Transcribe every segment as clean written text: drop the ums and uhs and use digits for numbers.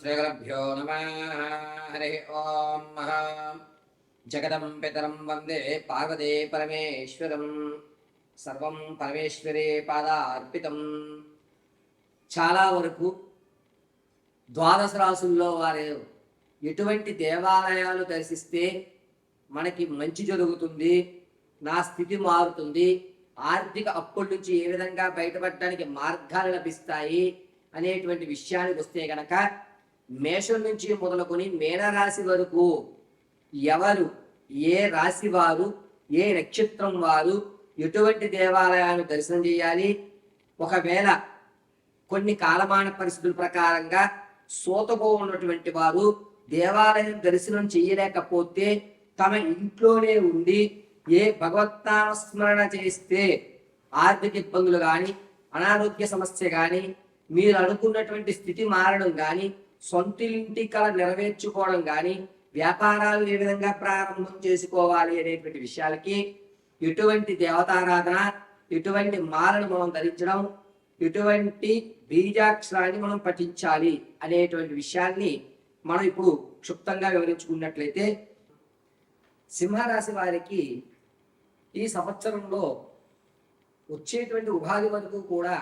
శ్రీగురుభ్యో నమః. హరి ఓం. జగదం పితరం వందే పార్వతీ పరమేశ్వరం. సర్వం పరమేశ్వరే పాదార్పితం. చాలా వరకు ద్వాదశ రాసుల్లో వారు ఎటువంటి దేవాలయాలు దర్శిస్తే మనకి మంచి జరుగుతుంది, నా స్థితి మారుతుంది, ఆర్థిక అప్పుల నుంచి ఏ విధంగా బయటపడడానికి మార్గాలు లభిస్తాయి అనేటువంటి విషయానికి వస్తే గనక మేషం నుంచి మొదలుకొని మీనరాశి వరకు ఎవరు, ఏ రాశి వారు, ఏ నక్షత్రం వారు ఎటువంటి దేవాలయాన్ని దర్శనం చేయాలి, ఒకవేళ కొన్ని కాలమాన పరిస్థితుల ప్రకారంగా సోతగో ఉన్నటువంటి వారు దేవాలయం దర్శనం చేయలేకపోతే తమ ఇంట్లోనే ఉండి ఏ భగవత్నామస్మరణ చేస్తే ఆర్థిక ఇబ్బందులు కానీ, అనారోగ్య సమస్య కానీ, మీరు అనుకున్నటువంటి స్థితి మారడం కానీ, సొంత ఇంటి కళ నెరవేర్చుకోవడం కానీ, వ్యాపారాలు ఏ విధంగా ప్రారంభం చేసుకోవాలి అనేటువంటి విషయాలకి ఎటువంటి దేవతారాధన, ఎటువంటి మాలను మనం ధరించడం, ఎటువంటి బీజాక్షరాన్ని మనం పఠించాలి అనేటువంటి విషయాన్ని మనం ఇప్పుడు క్షుప్తంగా వివరించుకున్నట్లయితే, సింహరాశి వారికి ఈ సంవత్సరంలో వచ్చేటువంటి ఉగాది వరకు కూడా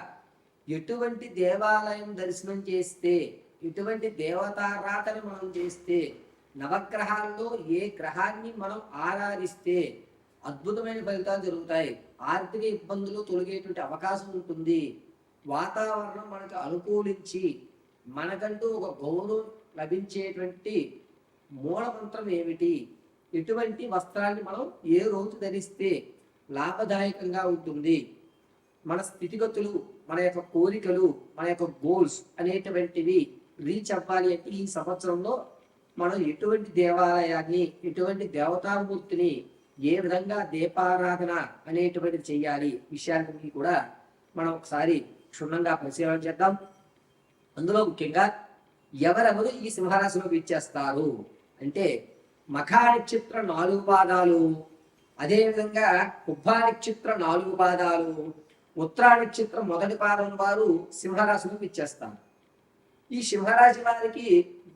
ఎటువంటి దేవాలయం దర్శనం చేస్తే, ఎటువంటి దేవతారాధన మనం చేస్తే, నవగ్రహాల్లో ఏ గ్రహాన్ని మనం ఆరాధిస్తే అద్భుతమైన ఫలితాలు జరుగుతాయి, ఆర్థిక ఇబ్బందులు తొలగేటువంటి అవకాశం ఉంటుంది, వాతావరణం మనకు అనుకూలించి మనకంటూ ఒక గౌరవం లభించేటువంటి మూలమంత్రం ఏమిటి, ఎటువంటి వస్త్రాన్ని మనం ఏ రోజు ధరిస్తే లాభదాయకంగా ఉంటుంది, మన స్థితిగతులు, మన యొక్క కోరికలు, మన యొక్క గోల్స్ అనేటువంటివి రీచ్ అవ్వాలి అంటే ఈ సంవత్సరంలో మనం ఎటువంటి దేవాలయాన్ని, ఎటువంటి దేవతామూర్తిని, ఏ విధంగా దీపారాధన అనేటువంటిది చెయ్యాలి విషయాన్ని కూడా మనం ఒకసారి క్షుణ్ణంగా పరిశీలన చేద్దాం. అందులో ముఖ్యంగా ఎవరెవరు ఈ సింహరాశిలోకి ఇచ్చేస్తారు అంటే, మఖా నక్షత్ర 4 పాదాలు, అదేవిధంగా కుబ్బా నక్షత్ర 4 పాదాలు, ఉత్తరా నక్షత్రం 1 పాదం వారు సింహరాశిలోకి ఇచ్చేస్తారు. ఈ సింహరాశి వారికి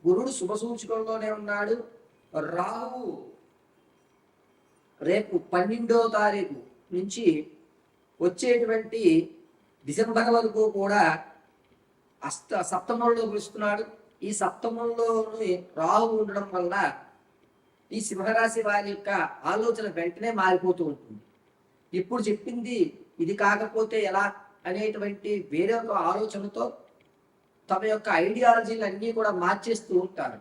గురుడు శుభసూచకంలోనే ఉన్నాడు. రాహువు రేపు 12వ తారీఖు నుంచి వచ్చేటువంటి డిసెంబర్ వరకు కూడా సప్తమంలో పిలుస్తున్నాడు. ఈ సప్తమంలోని రాహు ఉండడం వల్ల ఈ సింహరాశి వారి యొక్క ఆలోచన వెంటనే మారిపోతూ ఉంటుంది. ఇప్పుడు చెప్పింది ఇది కాకపోతే ఎలా అనేటువంటి వేరే ఒక ఆలోచనతో తమ యొక్క ఐడియాలజీలు అన్నీ కూడా మార్చేస్తూ ఉంటారు.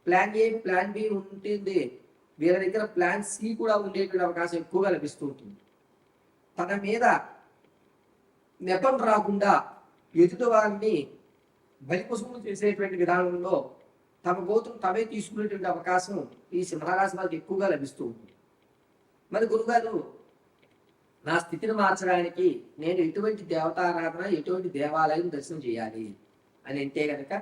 ప్లాన్ ఏ, ప్లాన్ బి ఉంటుంది, వీళ్ళ దగ్గర ప్లాన్ సి కూడా ఉండేటువంటి అవకాశం ఎక్కువగా లభిస్తూ ఉంటుంది. తన మీద నెపం రాకుండా ఎదుటి వారిని బలిపశువులు చేసేటువంటి విధానంలో తమ గోతును తమే తీసుకునేటువంటి అవకాశం ఈ సింహరాశి వారికి ఎక్కువగా లభిస్తూ ఉంటుంది. మరి గురుగారు, నా స్థితిని మార్చడానికి నేను ఎటువంటి దేవతారాధన, ఎటువంటి దేవాలయం దర్శనం చేయాలి అని అంటే కనుక,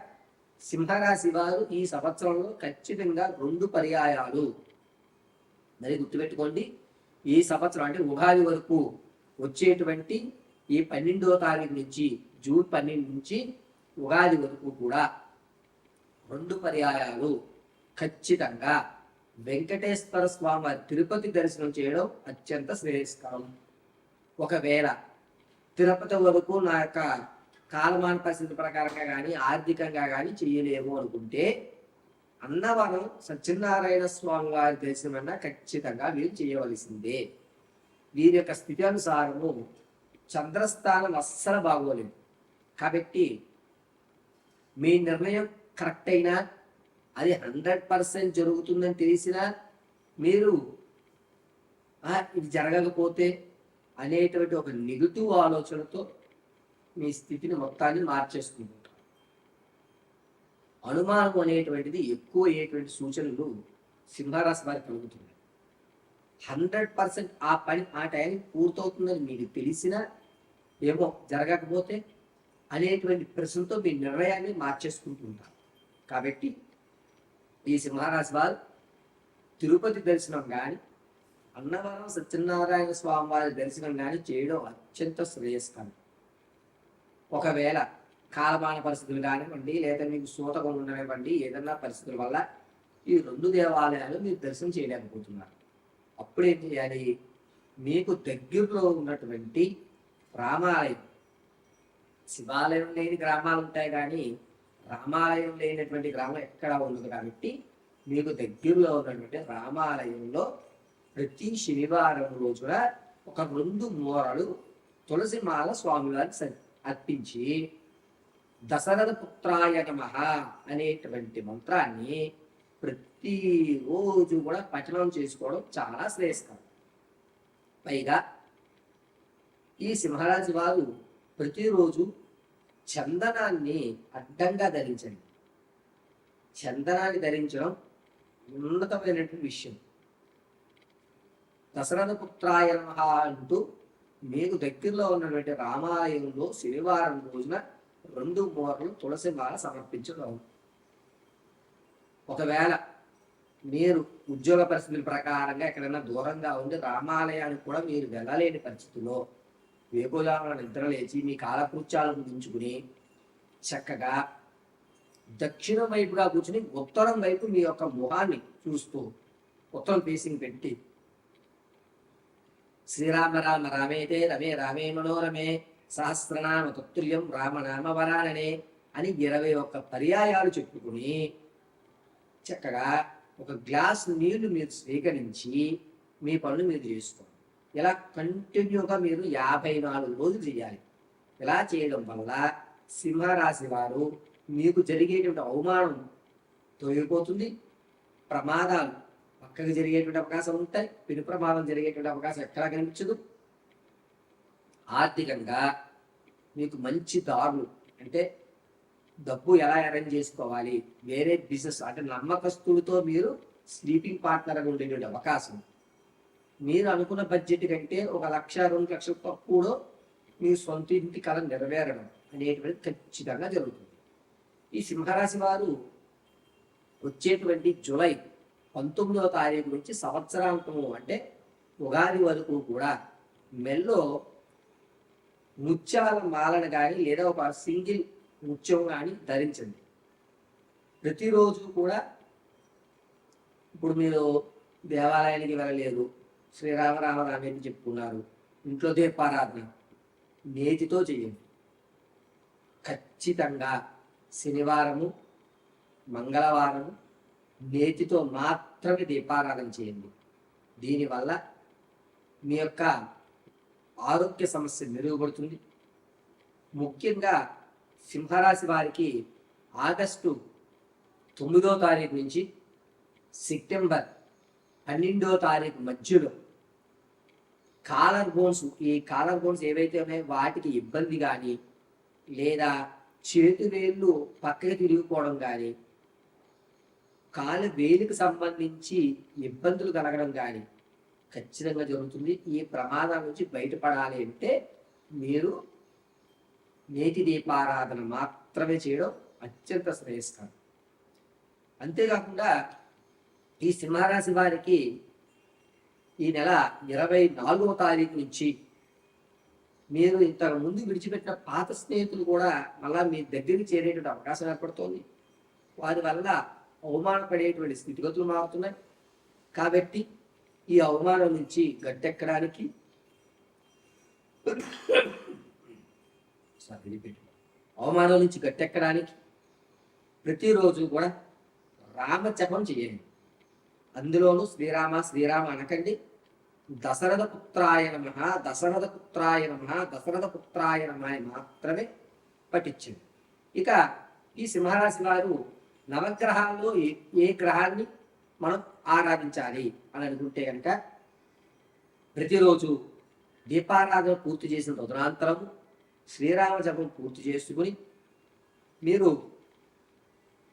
సింహరాశి వారు ఈ సంవత్సరంలో ఖచ్చితంగా 2 పర్యాయాలు మరి గుర్తుపెట్టుకోండి. ఈ సంవత్సరం అంటే ఉగాది వరకు వచ్చేటువంటి ఈ 12వ తారీఖు నుంచి, జూన్ 12 నుంచి ఉగాది వరకు కూడా 2 పర్యాయాలు ఖచ్చితంగా వెంకటేశ్వర స్వామి తిరుపతి దర్శనం చేయడం అత్యంత శ్రేయస్కరం. ఒకవేళ తిరుపతి వరకు నా యొక్క కాలమాన పరిస్థితి ప్రకారంగా కానీ, ఆర్థికంగా కానీ చేయలేము అనుకుంటే, అన్నవరం సత్యనారాయణ స్వామి వారి దర్శనమన్నా ఖచ్చితంగా వీరు చేయవలసిందే. వీరి యొక్క స్థితి అనుసారము చంద్రస్థానం అస్సలు బాగోలేదు. కాబట్టి మీ నిర్ణయం కరెక్ట్ అయినా, అది 100% జరుగుతుందని తెలిసినా, మీరు ఇది జరగకపోతే అనేటువంటి ఒక నెగిటివ్ ఆలోచనతో మీ స్థితిని మొత్తాన్ని మార్చేసుకుంటారు. అనుమానం అనేటువంటిది ఎక్కువ అయ్యేటువంటి సూచనలు సింహరాశి వారికి కలుగుతున్నాయి. 100% ఆ పని ఆ టైంకి పూర్తవుతుందని మీకు తెలిసినా, ఏమో జరగకపోతే అనేటువంటి ప్రశ్నతో మీ నిర్ణయాన్ని మార్చేసుకుంటుంటారు. కాబట్టి ఈ సింహరాశి వారు తిరుపతి దర్శనం కానీ, అన్నవరం సత్యనారాయణ స్వామి వారి దర్శనం కానీ చేయడం అత్యంత శ్రేయస్కరం. ఒకవేళ కాలమాన పరిస్థితులు కానివ్వండి, లేదా మీకు సూతకం ఉండనివ్వండి, ఏదన్నా పరిస్థితుల వల్ల ఈ 2 దేవాలయాలు మీరు దర్శనం చేయలేకపోతున్నారు. అప్పుడేం చేయాలి? మీకు దగ్గరలో ఉన్నటువంటి రామాలయం, శివాలయం లేని గ్రామాలు ఉంటాయి కానీ రామాలయం లేనటువంటి గ్రామం ఎక్కడా ఉండదు. కాబట్టి మీకు దగ్గరలో ఉన్నటువంటి రామాలయంలో ప్రతి శనివారం రోజున ఒక 2 మూరలు తులసి మాల స్వామివారికి అర్పించి దశరథ పుత్రాయ నమః అనేటువంటి మంత్రాన్ని ప్రతిరోజు కూడా పఠనం చేసుకోవడం చాలా శ్రేయస్కరం. పైగా ఈ సింహరాశి వారు ప్రతిరోజు చందనాన్ని అడ్డంగా ధరించండి. చందనాన్ని ధరించడం ఉన్నతమైనటువంటి విషయం. దశరథ పుత్రాయ నమః అంటూ మీకు దగ్గరలో ఉన్నటువంటి రామాలయంలో శనివారం రోజున 2 మూరలు తులసి మాల సమర్పించడం. ఒకవేళ మీరు ఉద్యోగ పరిస్థితుల ప్రకారంగా ఎక్కడైనా దూరంగా ఉండి రామాలయానికి కూడా మీరు వెళ్ళలేని పరిస్థితుల్లో వేకువజామున నిద్ర లేచి మీ కాలకృత్యాలు ముగించుకుని చక్కగా దక్షిణం వైపుగా కూర్చుని ఉత్తరం వైపు మీ యొక్క ముఖాన్ని చూస్తూ ఉత్తరం ఫేసింగ్ పెట్టి శ్రీరామ రామ రామేతే రమే రామే మనోరమే సహస్రనామ తత్తుల్యం రామనామ వరాననే అని 21 పర్యాయాలు చెప్పుకుని చక్కగా ఒక గ్లాస్ నీళ్లు మీరు స్వీకరించి మీ పనులు మీరు చేసుకోండి. ఇలా కంటిన్యూగా మీరు 54 రోజులు చేయాలి. ఇలా చేయడం వల్ల సింహరాశి వారు మీకు జరిగేటువంటి అవమానం తొలగిపోతుంది. ప్రమాదాలు పక్కకు జరిగేటువంటి అవకాశం ఉంటాయి. పెను ప్రమాదం జరిగేటువంటి అవకాశం ఎక్కడా కనిపించదు. ఆర్థికంగా మీకు మంచి దారులు, అంటే డబ్బు ఎలా అరేంజ్ చేసుకోవాలి, వేరే బిజినెస్ అంటే నమ్మకస్తులతో మీరు స్లీపింగ్ పార్ట్నర్గా ఉండేటువంటి అవకాశం, మీరు అనుకున్న బడ్జెట్ కంటే 1 లక్ష 2 లక్షల తక్కువలో మీ సొంత ఇంటి కళ నెరవేరడం అనేటువంటిది ఖచ్చితంగా జరుగుతుంది. ఈ సింహరాశి వారు వచ్చేటువంటి జూలై 19వ తారీఖు నుంచి సంవత్సరాంతము అంటే ఉగాది వరకు కూడా మెల్లో ముత్యాల మాలను కానీ లేదా ఒక సింగిల్ ముత్యం కానీ ధరించండి. ప్రతిరోజు కూడా ఇప్పుడు మీరు దేవాలయానికి వెళ్ళలేరు, శ్రీరామ రామేది చెప్పుకున్నారు, ఇంట్లో దీపారాధన నేతితో చేయండి. ఖచ్చితంగా శనివారము మంగళవారము నేతితో మాత్రమే దీపారాధన చేయండి. దీనివల్ల మీ యొక్క ఆరోగ్య సమస్య మెరుగుపడుతుంది. ముఖ్యంగా సింహరాశి వారికి ఆగస్టు 9వ తారీఖు నుంచి సెప్టెంబర్ 12వ తారీఖు మధ్యలో ఈ కాలర్ బోన్స్ ఏవైతే ఉన్నాయో వాటికి ఇబ్బంది కానీ లేదా చేతి వేళ్ళు పక్కకి తిరిగిపోవడం కానీ కాలు వేలికి సంబంధించి ఇబ్బందులు కలగడం కానీ ఖచ్చితంగా జరుగుతుంది. ఈ ప్రమాదం నుంచి బయటపడాలి అంటే మీరు నేతి దీపారాధన మాత్రమే చేయడం అత్యంత శ్రేయస్కరం. అంతేకాకుండా ఈ సింహరాశి వారికి ఈ నెల 24వ తారీఖు నుంచి మీరు ఇంతకు ముందు విడిచిపెట్టిన పాత స్నేహితులు కూడా మళ్ళా మీ దగ్గరికి చేరేటువంటి అవకాశం ఏర్పడుతోంది. వారి వల్ల అవమానపడేటువంటి స్థితిగతులు మారుతున్నాయి. కాబట్టి ఈ అవమానం నుంచి గట్టెక్కడానికి ప్రతిరోజు కూడా రామజపం చేయండి. అందులోనూ శ్రీరామ శ్రీరామ అనకండి. దశరథ పుత్రాయ నమః, దశరథ పుత్రాయ నమః, దశరథ పుత్రాయ నమః మాత్రమే పఠించండి. ఇక ఈ సింహరాశి వారు నవగ్రహాల్లో ఏ గ్రహాన్ని మనం ఆరాధించాలి అని అనుకుంటే కనుక ప్రతిరోజు దీపారాధన పూర్తి చేసిన తదనంతరం శ్రీరామ జపం పూర్తి చేసుకుని మీరు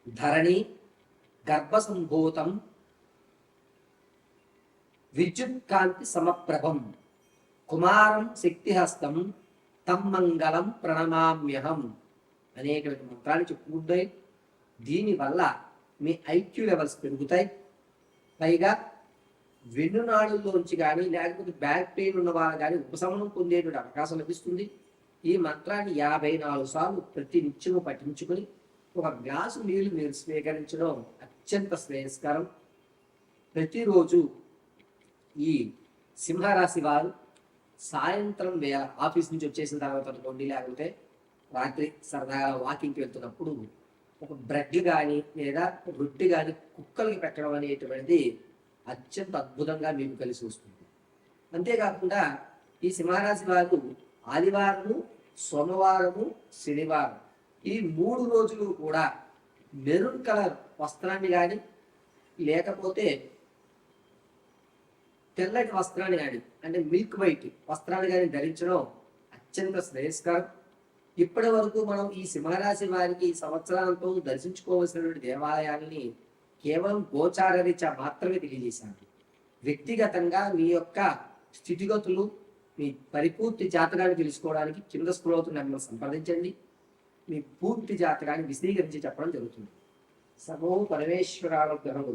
ధరణి గర్భసంభూతం విద్యుత్ కాంతి సమప్రభం కుమారం శక్తిహస్తం తం మంగళం ప్రణమామ్యహం అనేక మంత్రాలు చెప్పుకుంటాయి. దీనివల్ల మీ ఐక్యూ లెవెల్స్ పెరుగుతాయి. పైగా వెన్నునాడుల్లోంచి కానీ లేకపోతే బ్యాక్ పెయిన్ ఉన్న వాళ్ళు కానీ ఉపశమనం పొందేటువంటి అవకాశం లభిస్తుంది. ఈ మంత్రాన్ని 54 సార్లు ప్రతి నిత్యము పఠించుకుని ఒక గ్లాసు నీళ్లు మీరు స్వీకరించడం అత్యంత శ్రేయస్కరం. ప్రతిరోజు ఈ సింహరాశి వారు సాయంత్రం వేళ ఆఫీస్ నుంచి వచ్చేసిన తర్వాత అనుకోండి, లేకపోతే రాత్రి సరదాగా వాకింగ్కి వెళ్తున్నప్పుడు ఒక బ్రెడ్ కానీ లేదా రొట్టె కానీ కుక్కలకి పెట్టడం అనేటువంటిది అత్యంత అద్భుతంగా మీకు కలిసి వస్తుంది. అంతేకాకుండా ఈ సింహరాశి వారు ఆదివారము, సోమవారము, శనివారం ఈ 3 రోజులు కూడా మెరూన్ కలర్ వస్త్రాన్ని కానీ లేకపోతే తెల్లటి వస్త్రాన్ని కానీ అంటే మిల్క్ వైట్ వస్త్రాన్ని కానీ ధరించడం అత్యంత శ్రేయస్కరం. ఇప్పటి వరకు మనం ఈ సింహరాశి వారికి సంవత్సరాలతో దర్శించుకోవలసినటువంటి దేవాలయాల్ని కేవలం గోచార రీత్యా మాత్రమే తెలియజేశాను. వ్యక్తిగతంగా మీ యొక్క స్థితిగతులు, మీ పరిపూర్తి జాతకాన్ని తెలుసుకోవడానికి కింద స్క్రోల్ అవుతున్న నెంబర్ సంప్రదించండి. మీ పూర్తి జాతకాన్ని విశదీకరించి చెప్పడం జరుగుతుంది. సర్వం పరమేశ్వరానుగ్రహం.